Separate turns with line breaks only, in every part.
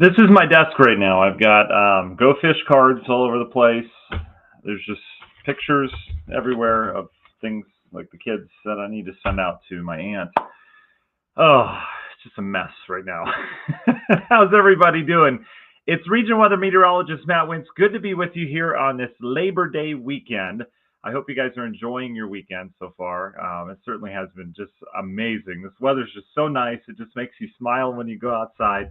This is my desk right now. I've got Go Fish cards all over the place. There's just pictures everywhere of things like the kids that I need to send out to my aunt. Oh, it's just a mess right now. How's everybody doing? It's Region Weather Meteorologist Matt Wintz. Good to be with you here on this Labor Day weekend. I hope you guys are enjoying your weekend so far. It certainly has been just amazing. This weather's just so nice. It just makes you smile when you go outside.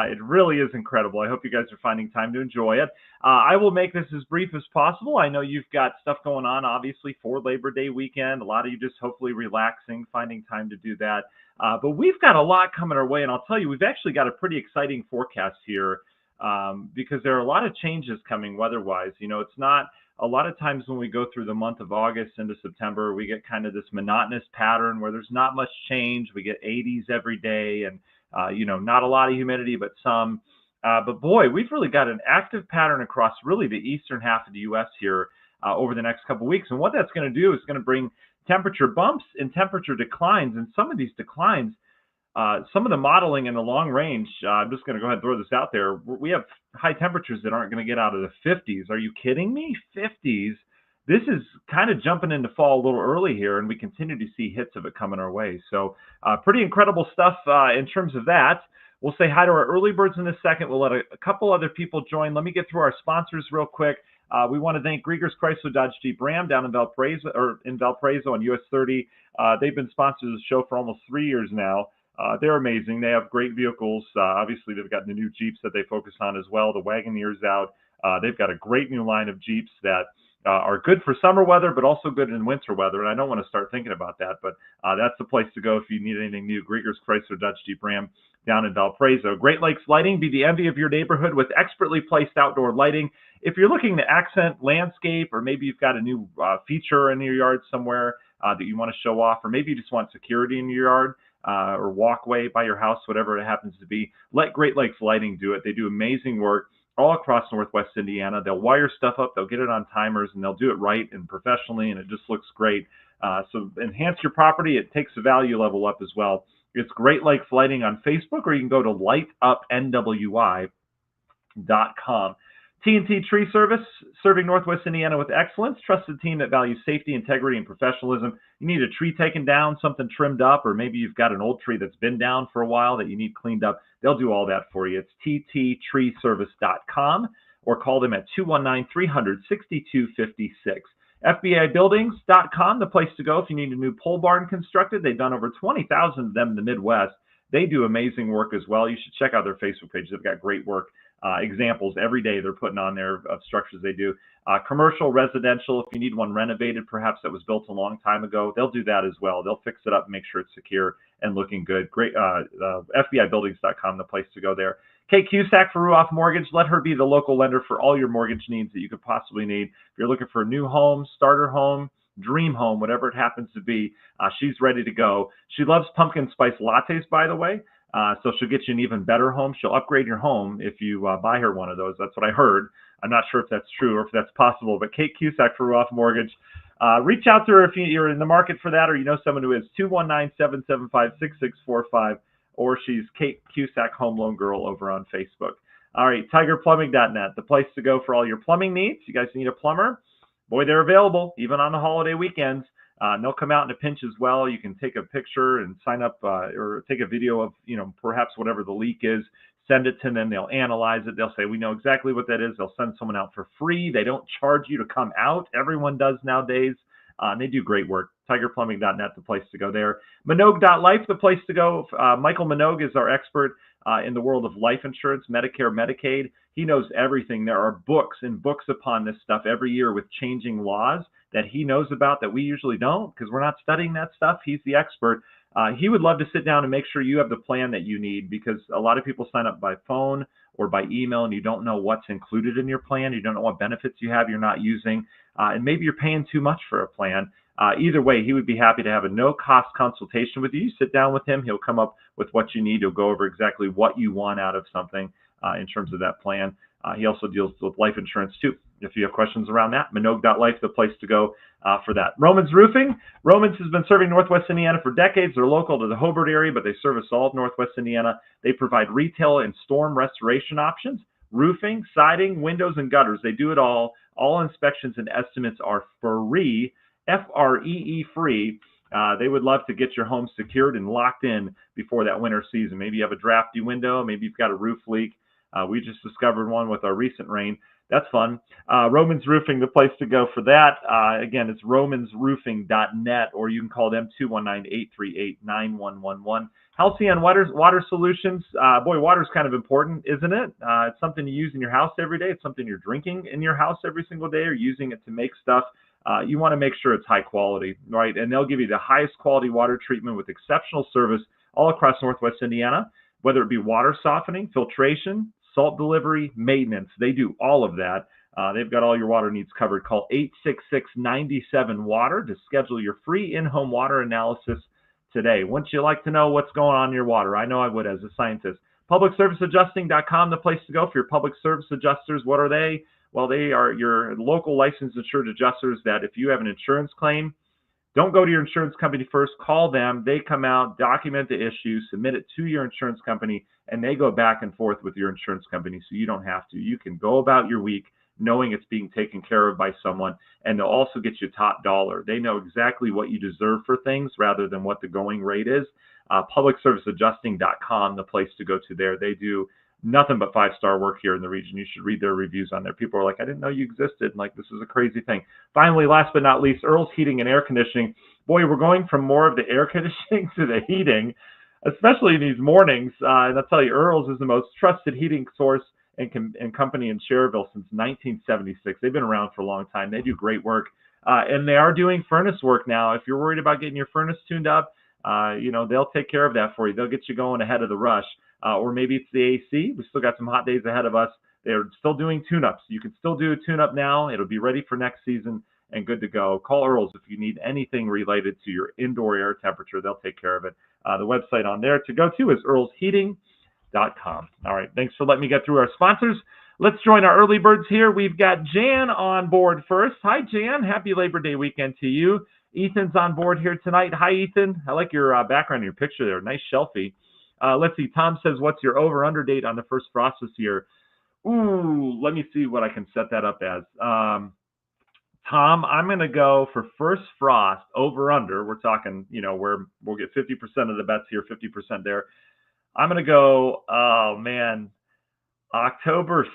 It really is incredible. I hope you guys are finding time to enjoy it. I will make this as brief as possible. I know you've got stuff going on, obviously, for Labor Day weekend. A lot of you just hopefully relaxing, finding time to do that. But we've got a lot coming our way, and I'll tell you, we've actually got a pretty exciting forecast here because there are a lot of changes coming weather-wise. You know, it's not a lot of times when we go through the month of August into September, we get kind of this monotonous pattern where there's not much change. We get 80s every day and not a lot of humidity, but some. But boy, we've really got an active pattern across really the eastern half of the U.S. here over the next couple of weeks. And what that's going to do is going to bring temperature bumps and temperature declines. And some of these declines, some of the modeling in the long range, I'm just going to go ahead and throw this out there. We have high temperatures that aren't going to get out of the 50s. Are you kidding me? 50s? This is kind of jumping into fall a little early here, and we continue to see hits of it coming our way. So pretty incredible stuff in terms of that. We'll say hi to our early birds in a second. We'll let a couple other people join. Let me get through our sponsors real quick. We want to thank Grieger's Chrysler Dodge Jeep Ram down in Valparaiso on US 30. They've been sponsors of the show for almost 3 years now. They're amazing. They have great vehicles. Obviously, they've got the new Jeeps that they focus on as well. The Wagoneer's out. They've got a great new line of Jeeps that are good for summer weather, but also good in winter weather. And I don't want to start thinking about that, but that's the place to go if you need anything new. Grieger's Chrysler Dodge Jeep Ram down in Valparaiso. Great Lakes Lighting, be the envy of your neighborhood with expertly placed outdoor lighting. If you're looking to accent landscape, or maybe you've got a new feature in your yard somewhere that you want to show off, or maybe you just want security in your yard, or walkway by your house, whatever it happens to be, let Great Lakes Lighting do it. They do amazing work all across Northwest Indiana. They'll wire stuff up, they'll get it on timers, and they'll do it right and professionally, and it just looks great. So enhance your property. It takes the value level up as well. It's Great Lakes Lighting on Facebook, or you can go to lightupnwi.com. T&T Tree Service, serving Northwest Indiana with excellence. Trusted team that values safety, integrity, and professionalism. You need a tree taken down, something trimmed up, or maybe you've got an old tree that's been down for a while that you need cleaned up. They'll do all that for you. It's tttreeservice.com, or call them at 219-300-6256. FBIbuildings.com, the place to go if you need a new pole barn constructed. They've done over 20,000 of them in the Midwest. They do amazing work as well. You should check out their Facebook page. They've got great work. Examples every day they're putting on there of structures they do. Commercial, residential, if you need one renovated, perhaps that was built a long time ago, they'll do that as well. They'll fix it up and make sure it's secure and looking good. Great. FBIbuildings.com, the place to go there. Kate Cusack for Ruoff Mortgage. Let her be the local lender for all your mortgage needs that you could possibly need. If you're looking for a new home, starter home, dream home, whatever it happens to be, she's ready to go. She loves pumpkin spice lattes, by the way. So she'll get you an even better home. She'll upgrade your home if you buy her one of those. That's what I heard. I'm not sure if that's true or if that's possible, but Kate Cusack for Ruoff Mortgage. Reach out to her if you're in the market for that, or you know someone who is. 219-775-6645, or she's Kate Cusack Home Loan Girl over on Facebook. All right, tigerplumbing.net, the place to go for all your plumbing needs. You guys need a plumber? Boy, they're available, even on the holiday weekends. They'll come out in a pinch as well. You can take a picture and sign up or take a video of, perhaps whatever the leak is, send it to them. They'll analyze it. They'll say, we know exactly what that is. They'll send someone out for free. They don't charge you to come out. Everyone does nowadays. And they do great work. TigerPlumbing.net, the place to go there. Minogue.life, the place to go. Michael Minogue is our expert in the world of life insurance, Medicare, Medicaid. He knows everything. There are books and books upon this stuff every year with changing laws that he knows about that we usually don't because we're not studying that stuff. He's the expert. He would love to sit down and make sure you have the plan that you need, because a lot of people sign up by phone or by email and you don't know what's included in your plan. You don't know what benefits you have you're not using, and maybe you're paying too much for a plan. Either way, he would be happy to have a no-cost consultation with you. You sit down with him. He'll come up with what you need. He'll go over exactly what you want out of something in terms of that plan. He also deals with life insurance too. If you have questions around that, Minogue.life, the place to go for that. Romans Roofing. Romans has been serving Northwest Indiana for decades. They're local to the Hobart area, but they service all of Northwest Indiana. They provide retail and storm restoration options, roofing, siding, windows, and gutters. They do it all. All inspections and estimates are free, F-R-E-E, free. They would love to get your home secured and locked in before that winter season. Maybe you have a drafty window. Maybe you've got a roof leak. We just discovered one with our recent rain. That's fun. Romans Roofing, the place to go for that. Again, it's romansroofing.net, or you can call them 219-838-9111. Halcyon Water Solutions. Boy, water's kind of important, isn't it? It's something you use in your house every day. It's something you're drinking in your house every single day, or using it to make stuff. You want to make sure it's high quality, right? And they'll give you the highest quality water treatment with exceptional service all across Northwest Indiana, whether it be water softening, filtration, salt delivery, maintenance. They do all of that. They've got all your water needs covered. Call 866-97-WATER to schedule your free in-home water analysis today. Wouldn't you like to know what's going on in your water? I know I would as a scientist. PublicServiceAdjusting.com, the place to go for your public service adjusters. What are they? Well, they are your local licensed insured adjusters that if you have an insurance claim, don't go to your insurance company first. Call them. They come out, document the issue, submit it to your insurance company, and they go back and forth with your insurance company so you don't have to. You can go about your week knowing it's being taken care of by someone, and they'll also get you top dollar. They know exactly what you deserve for things rather than what the going rate is. PublicServiceAdjusting.com, the place to go to there. They do nothing but five-star work here in the region. You should read their reviews on there. People are like, I didn't know you existed. And like, this is a crazy thing. Finally, last but not least, Earl's Heating and Air Conditioning. Boy, we're going from more of the air conditioning to the heating, especially in these mornings. And I'll tell you, Earl's is the most trusted heating source and company in Cherville since 1976. They've been around for a long time. They do great work. And they are doing furnace work now. If you're worried about getting your furnace tuned up, they'll take care of that for you. They'll get you going ahead of the rush. Or maybe it's the AC. We still got some hot days ahead of us. They're still doing tune-ups. You can still do a tune-up now. It'll be ready for next season and good to go. Call Earl's if you need anything related to your indoor air temperature. They'll take care of it. The website on there to go to is earlsheating.com. All right, thanks for letting me get through our sponsors. Let's join our early birds here. We've got Jan on board first. Hi, Jan. Happy Labor Day weekend to you. Ethan's on board here tonight. Hi, Ethan. I like your background, your picture there. Nice shelfie. Let's see. Tom says, what's your over-under date on the first frost this year? Ooh, let me see what I can set that up as. Tom, I'm going to go for first frost over-under. We're talking, where we'll get 50% of the bets here, 50% there. I'm going to go, October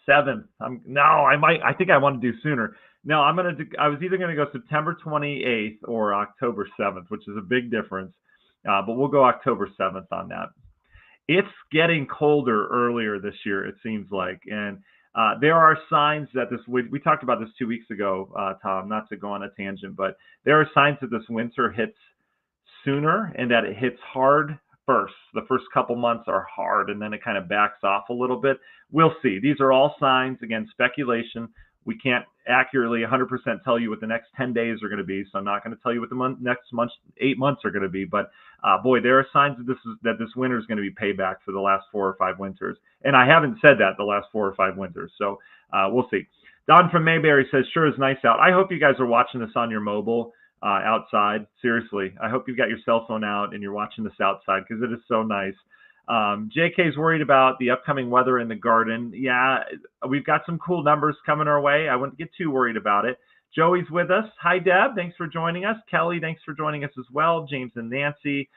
7th. I think I want to do sooner. No, I was either going to go September 28th or October 7th, which is a big difference. But we'll go October 7th on that. It's getting colder earlier this year, it seems like. And there are signs that we talked about this 2 weeks ago, Tom, not to go on a tangent, but there are signs that this winter hits sooner and that it hits hard first. The first couple months are hard, and then it kind of backs off a little bit. We'll see. These are all signs, again, speculation. We can't accurately 100% tell you what the next 10 days are going to be, so I'm not going to tell you what the next 8 months are going to be. But boy, there are signs that this winter is going to be payback for the last 4 or 5 winters, and I haven't said that the last 4 or 5 winters. So we'll see. Don from Mayberry says, "Sure is nice out." I hope you guys are watching this on your mobile outside. Seriously, I hope you've got your cell phone out and you're watching this outside because it is so nice. JK's worried about the upcoming weather in the garden. Yeah, we've got some cool numbers coming our way. I wouldn't get too worried about it. Joey's with us. Hi, Deb. Thanks for joining us. Kelly, thanks for joining us as well. James and Nancy.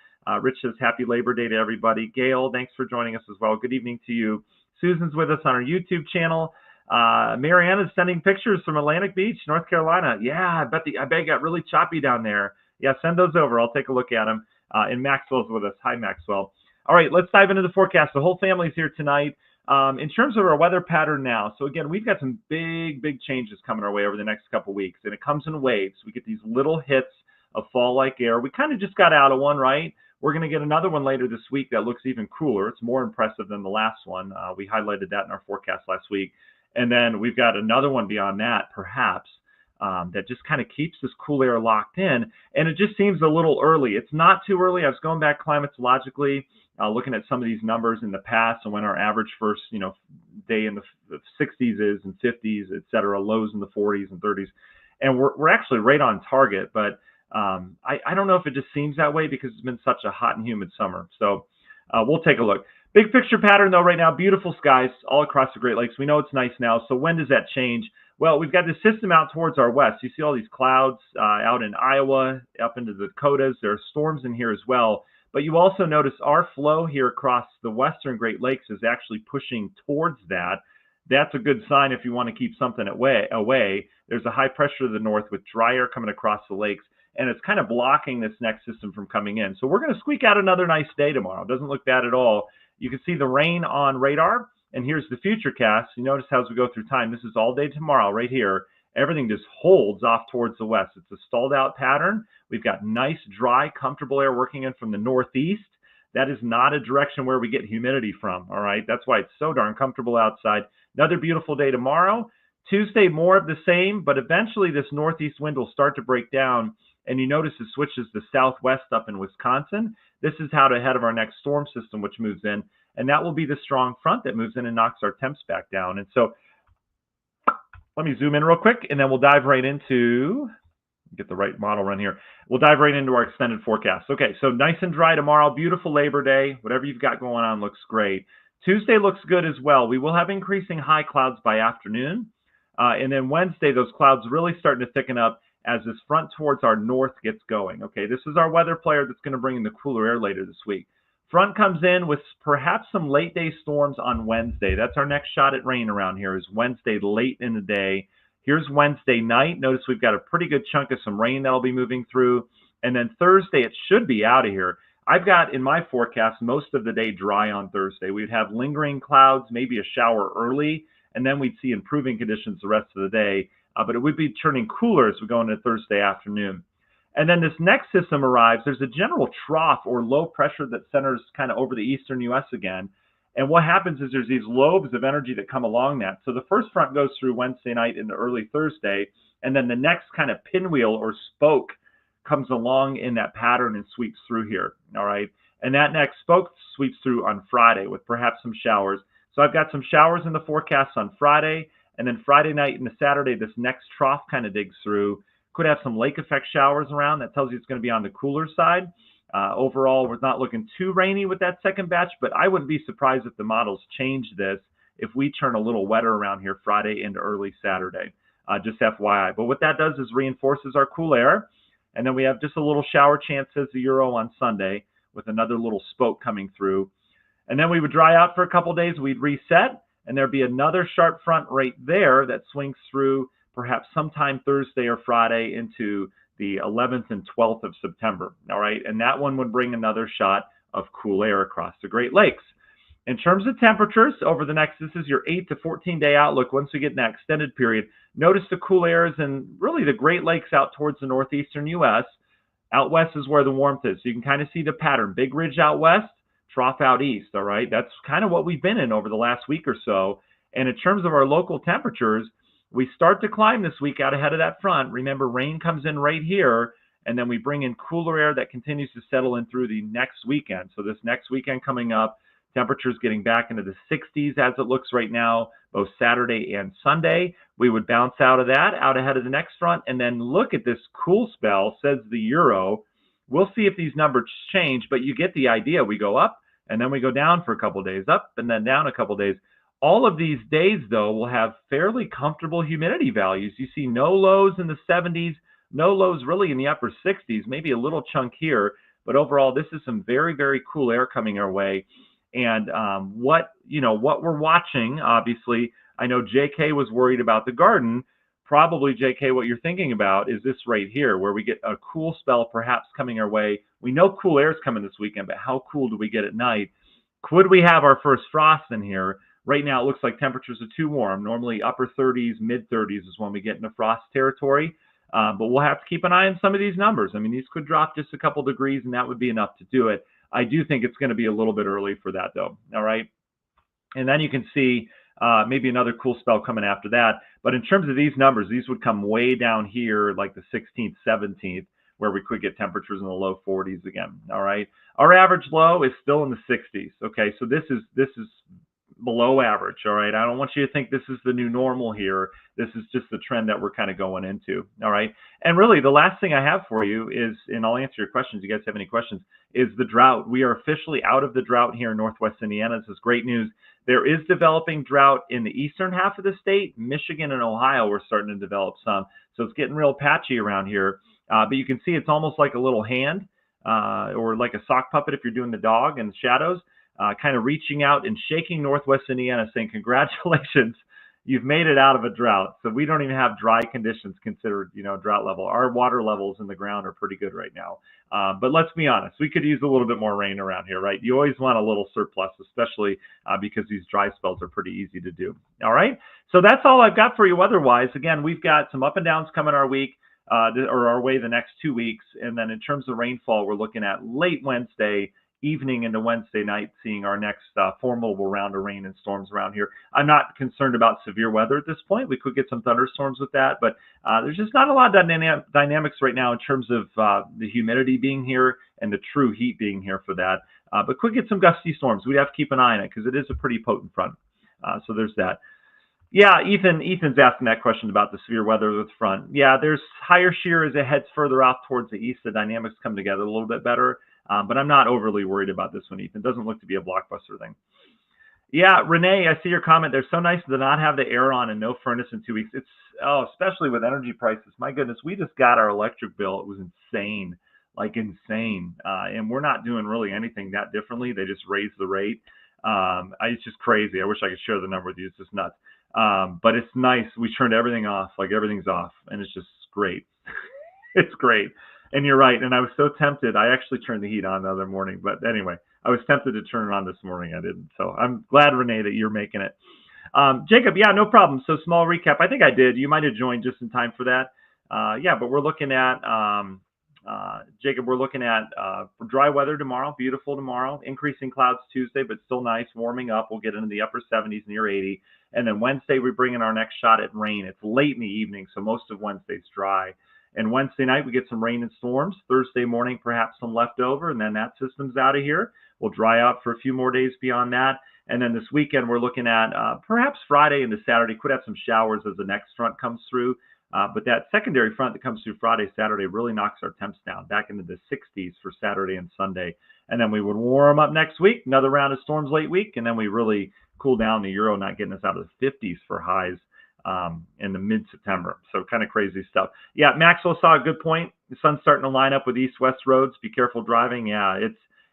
Rich says happy Labor Day to everybody. Gail, thanks for joining us as well. Good evening to you. Susan's with us on our YouTube channel. Marianne is sending pictures from Atlantic Beach, North Carolina. Yeah, I bet it got really choppy down there. Yeah, send those over. I'll take a look at them. And Maxwell's with us. Hi, Maxwell. All right, let's dive into the forecast. The whole family's here tonight. In terms of our weather pattern now, so again, we've got some big changes coming our way over the next couple weeks, and it comes in waves. We get these little hits of fall-like air. We kind of just got out of one, right? We're going to get another one later this week that looks even cooler. It's more impressive than the last one. We highlighted that in our forecast last week. And then we've got another one beyond that, perhaps. that just kind of keeps this cool air locked in. And it just seems a little early. It's not too early. I was going back climatologically, looking at some of these numbers in the past and when our average first, day in the 60s is and 50s, et cetera, lows in the 40s and 30s. And we're actually right on target, but I don't know if it just seems that way because it's been such a hot and humid summer. So we'll take a look. Big picture pattern though right now, beautiful skies all across the Great Lakes. We know it's nice now. So when does that change? Well, we've got this system out towards our west. You see all these clouds out in Iowa, up into the Dakotas. There are storms in here as well. But you also notice our flow here across the western Great Lakes is actually pushing towards that. That's a good sign if you want to keep something away. There's a high pressure to the north with dry air coming across the lakes, and it's kind of blocking this next system from coming in. So we're going to squeak out another nice day tomorrow. It doesn't look bad at all. You can see the rain on radar, and here's the future cast. You notice how as we go through time, this is all day tomorrow right here. Everything just holds off towards the west. It's a stalled out pattern. We've got nice, dry, comfortable air working in from the northeast. That is not a direction where we get humidity from, all right? That's why it's so darn comfortable outside. Another beautiful day tomorrow. Tuesday, more of the same, but eventually this northeast wind will start to break down, and you notice it switches to southwest up in Wisconsin. This is out ahead of our next storm system, which moves in, and that will be the strong front that moves in and knocks our temps back down. And so let me zoom in real quick, and then we'll dive right into, get the right model run here. We'll dive right into our extended forecast. Okay, so nice and dry tomorrow, beautiful Labor Day. Whatever you've got going on looks great. Tuesday looks good as well. We will have increasing high clouds by afternoon. And then Wednesday, those clouds really starting to thicken up as this front towards our north gets going. Okay, this is our weather player that's going to bring in the cooler air later this week. Front comes in with perhaps some late day storms on Wednesday. That's our next shot at rain around here, is Wednesday late in the day. Here's Wednesday night. Notice we've got a pretty good chunk of some rain that'll be moving through. And then Thursday, it should be out of here. I've got in my forecast most of the day dry on Thursday. We'd have lingering clouds, maybe a shower early, and then we'd see improving conditions the rest of the day. But it would be turning cooler as we go into Thursday afternoon. And then this next system arrives. There's a general trough or low pressure that centers kind of over the eastern U.S. again. And what happens is there's these lobes of energy that come along that. So the first front goes through Wednesday night into early Thursday, and then the next kind of pinwheel or spoke comes along in that pattern and sweeps through here, all right? And that next spoke sweeps through on Friday with perhaps some showers. So I've got some showers in the forecast on Friday, and then Friday night into Saturday, this next trough kind of digs through. Could have some lake effect showers around. That tells you it's going to be on the cooler side. Overall, we're not looking too rainy with that second batch, but I wouldn't be surprised if the models change this if we turn a little wetter around here Friday into early Saturday, just FYI. But what that does is reinforces our cool air, and then we have just a little shower chance, says the Euro, on Sunday with another little spoke coming through. And then we would dry out for a couple days, we'd reset, and there'd be another sharp front right there that swings through perhaps sometime Thursday or Friday into the 11th and 12th of September, all right? And that one would bring another shot of cool air across the Great Lakes. In terms of temperatures, over the next, this is your 8 to 14-day outlook once we get in that extended period. Notice the cool air is in really the Great Lakes out towards the northeastern U.S. Out west is where the warmth is. So you can kind of see the pattern. Big ridge out west, trough out east, all right? That's kind of what we've been in over the last week or so. And in terms of our local temperatures, we start to climb this week out ahead of that front. Remember, rain comes in right here, and then we bring in cooler air that continues to settle in through the next weekend. So this next weekend coming up, temperatures getting back into the 60s as it looks right now, both Saturday and Sunday. We would bounce out of that, out ahead of the next front, and then look at this cool spell, says the Euro. We'll see if these numbers change, but you get the idea. We go up, and then we go down for a couple days, up and then down a couple days. All of these days, though, will have fairly comfortable humidity values. You see no lows in the 70s, no lows really in the upper 60s, maybe a little chunk here. But overall, this is some very, very cool air coming our way. And what we're watching, obviously, I know JK was worried about the garden. Probably, JK, what you're thinking about is this right here, where we get a cool spell perhaps coming our way. We know cool air is coming this weekend, but how cool do we get at night? Could we have our first frost in here? Right now, it looks like temperatures are too warm. Normally, upper 30s, mid 30s is when we get into frost territory. But we'll have to keep an eye on some of these numbers. I mean, these could drop just a couple degrees, and that would be enough to do it. I do think it's going to be a little bit early for that, though. All right. And then you can see Maybe another cool spell coming after that. But in terms of these numbers, these would come way down here, like the 16th, 17th, where we could get temperatures in the low 40s again. All right. Our average low is still in the 60s. Okay. So this is below average. All right. I don't want you to think this is the new normal here. This is just the trend that we're kind of going into. All right. And really, the last thing I have for you is, and I'll answer your questions. You guys have any questions? Is the drought. We are officially out of the drought here in Northwest Indiana. This is great news. There is developing drought in the eastern half of the state. Michigan and Ohio, we're starting to develop some. So it's getting real patchy around here. But you can see it's almost like a little hand or like a sock puppet if you're doing the dog in the shadows. Kind of reaching out and shaking Northwest Indiana, saying, congratulations, you've made it out of a drought. So we don't even have dry conditions considered, drought level. Our water levels in the ground are pretty good right now. But let's be honest, we could use a little bit more rain around here, right? You always want a little surplus, especially because these dry spells are pretty easy to do. All right. So that's all I've got for you weather-wise. Again, we've got some up and downs coming our week. Or our way the next 2 weeks. And then in terms of rainfall, we're looking at late Wednesday evening into Wednesday night, seeing our next formidable round of rain and storms around here. I'm not concerned about severe weather at this point. We could get some thunderstorms with that, but there's just not a lot of dynamics right now in terms of the humidity being here and the true heat being here for that. But could get some gusty storms. We'd have to keep an eye on it because it is a pretty potent front. So there's that. Yeah, Ethan's asking that question about the severe weather with front. Yeah, there's higher shear as it heads further out towards the east. The dynamics come together a little bit better, but I'm not overly worried about this one, Ethan. It doesn't look to be a blockbuster thing. Yeah, Renee, I see your comment. They're so nice to not have the air on and no furnace in 2 weeks. Especially with energy prices. My goodness, we just got our electric bill. It was insane, like insane. And we're not doing really anything that differently. They just raised the rate. It's just crazy. I wish I could share the number with you. It's just nuts. But it's nice. We turned everything off, like everything's off, and it's just great. It's great. And you're right. And I was so tempted. I actually turned the heat on the other morning, but anyway, I was tempted to turn it on this morning. I didn't. So I'm glad, Renee, that you're making it. Jacob, yeah, no problem. So small recap. I think I did. You might have joined just in time for that. But we're looking at, Jacob, we're looking at dry weather tomorrow, beautiful tomorrow, increasing clouds Tuesday, but still nice, warming up. We'll get into the upper 70s, near 80. And then Wednesday, we bring in our next shot at rain. It's late in the evening, so most of Wednesday's dry. And Wednesday night, we get some rain and storms. Thursday morning, perhaps some leftover, and then that system's out of here. We'll dry out for a few more days beyond that. And then this weekend, we're looking at perhaps Friday into Saturday. Could have some showers as the next front comes through. But that secondary front that comes through Friday, Saturday really knocks our temps down back into the 60s for Saturday and Sunday. And then we would warm up next week, another round of storms late week, and then we really cool down, the Euro not getting us out of the 50s for highs in the mid-September. So kind of crazy stuff. Yeah, Maxwell saw a good point. The sun's starting to line up with east-west roads. Be careful driving. Yeah,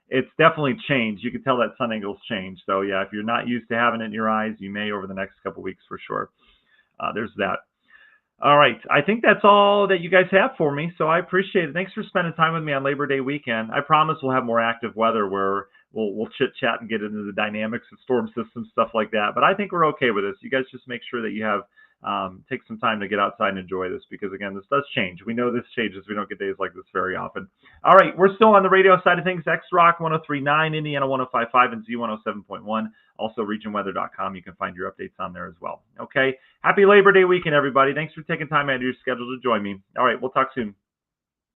it's definitely changed. You can tell that sun angle's changed. So yeah, if you're not used to having it in your eyes, you may over the next couple of weeks for sure. There's that. All right. I think that's all that you guys have for me. So I appreciate it. Thanks for spending time with me on Labor Day weekend. I promise we'll have more active weather where we'll chit chat and get into the dynamics of storm systems, stuff like that. But I think we're okay with this. You guys just make sure that you have take some time to get outside and enjoy this because, again, this does change. We know this changes. We don't get days like this very often. All right. We're still on the radio side of things. X-Rock 103.9, Indiana 105.5, and Z107.1. Also, regionweather.com. You can find your updates on there as well. Okay. Happy Labor Day weekend, everybody. Thanks for taking time out of your schedule to join me. All right. We'll talk soon.